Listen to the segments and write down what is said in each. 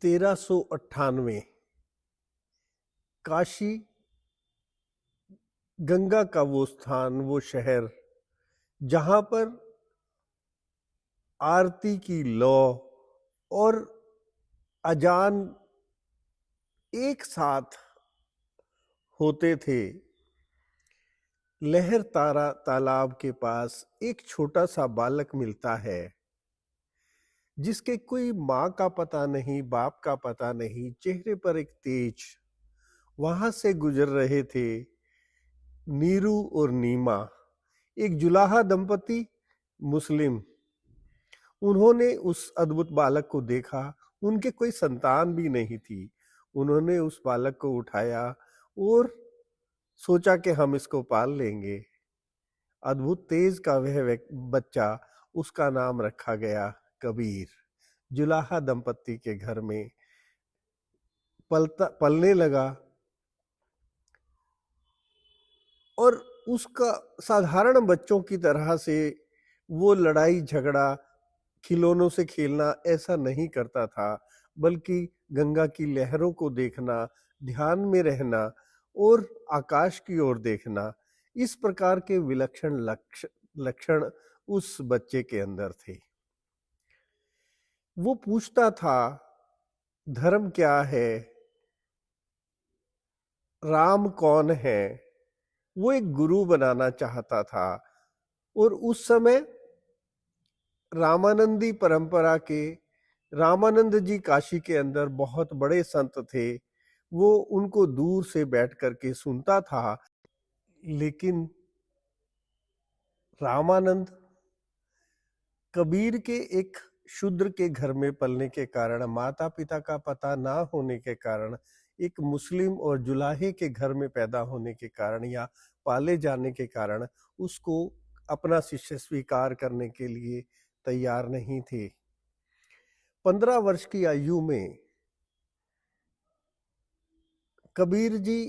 1398 काशी, गंगा का वो स्थान, वो शहर जहां पर आरती की लौ और अजान एक साथ होते थे। लहर तारा तालाब के पास एक छोटा सा बालक मिलता है जिसके कोई माँ का पता नहीं, बाप का पता नहीं, चेहरे पर एक तेज। वहां से गुजर रहे थे नीरू और नीमा, एक जुलाहा दंपति, मुस्लिम। उन्होंने उस अद्भुत बालक को देखा। उनके कोई संतान भी नहीं थी। उन्होंने उस बालक को उठाया और सोचा कि हम इसको पाल लेंगे। अद्भुत तेज का वह बच्चा, उसका नाम रखा गया कबीर। जुलाहा दंपति के घर में पलने लगा और उसका साधारण बच्चों की तरह से वो लड़ाई झगड़ा, खिलौनों से खेलना ऐसा नहीं करता था, बल्कि गंगा की लहरों को देखना, ध्यान में रहना और आकाश की ओर देखना, इस प्रकार के विलक्षण लक्षण उस बच्चे के अंदर थे। वो पूछता था, धर्म क्या है, राम कौन है। वो एक गुरु बनाना चाहता था और उस समय रामानंदी परंपरा के रामानंद जी काशी के अंदर बहुत बड़े संत थे। वो उनको दूर से बैठ करके सुनता था, लेकिन रामानंद कबीर के एक शूद्र के घर में पलने के कारण, माता पिता का पता ना होने के कारण, एक मुस्लिम और जुलाहे के घर में पैदा होने के कारण या पाले जाने के कारण उसको अपना शिष्य स्वीकार करने के लिए तैयार नहीं थे। 15 वर्ष की आयु में कबीर जी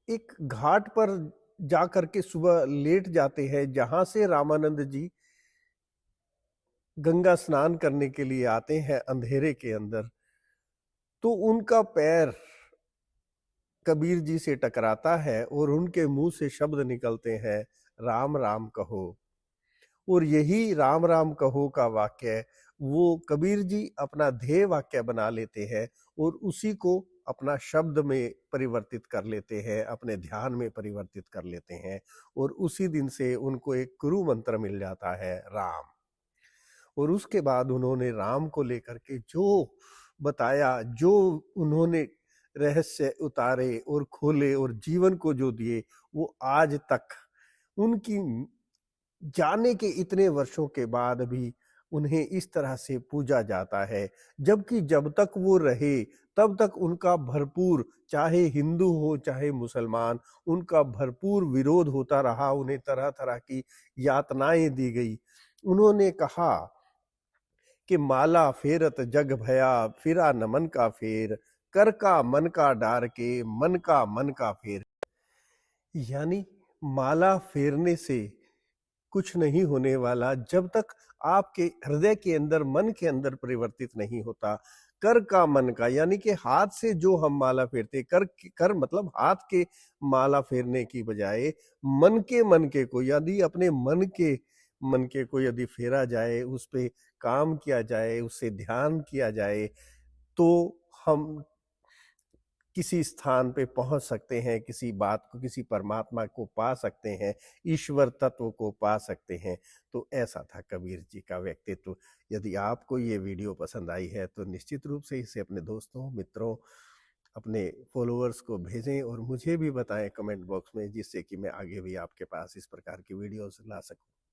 एक घाट पर जाकर के सुबह लेट जाते हैं, जहां से रामानंद जी गंगा स्नान करने के लिए आते हैं अंधेरे के अंदर। तो उनका पैर कबीर जी से टकराता है और उनके मुंह से शब्द निकलते हैं, राम राम कहो। और यही राम राम कहो का वाक्य वो कबीर जी अपना ध्येय वाक्य बना लेते हैं और उसी को अपना शब्द में परिवर्तित कर लेते हैं, अपने ध्यान में परिवर्तित कर लेते हैं। और उसी दिन से उनको एक गुरु मंत्र मिल जाता है, राम। और उसके बाद उन्होंने राम को लेकर के जो बताया, जो उन्होंने रहस्य उतारे और खोले और जीवन को जो दिए, वो आज तक उनकी जाने के इतने वर्षों के बाद भी उन्हें इस तरह से पूजा जाता है। जबकि जब तक वो रहे तब तक उनका भरपूर, चाहे हिंदू हो चाहे मुसलमान, उनका भरपूर विरोध होता रहा। उन्हें तरह तरह की यातनाएं दी गई। उन्होंने कहा कि माला फेरत जग भया, फिरा नमन का फेर, कर का मन का डार के, मन का मन का फेर। यानी माला फेरने से कुछ नहीं होने वाला जब तक आपके हृदय के अंदर, मन के अंदर परिवर्तित नहीं होता। कर का मन का, यानी कि हाथ से जो हम माला फेरते, कर मतलब हाथ के माला फेरने की बजाय मन के को, यदि अपने मन के को यदि फेरा जाए, उस पे काम किया जाए, उससे ध्यान किया जाए, तो हम किसी स्थान पे पहुंच सकते हैं, किसी बात को, किसी परमात्मा को पा सकते हैं, ईश्वर तत्व को पा सकते हैं। तो ऐसा था कबीर जी का व्यक्तित्व। यदि आपको ये वीडियो पसंद आई है तो निश्चित रूप से इसे अपने दोस्तों, मित्रों, अपने फॉलोअर्स को भेजें और मुझे भी बताएं कमेंट बॉक्स में, जिससे कि मैं आगे भी आपके पास इस प्रकार की वीडियोस ला सकूं।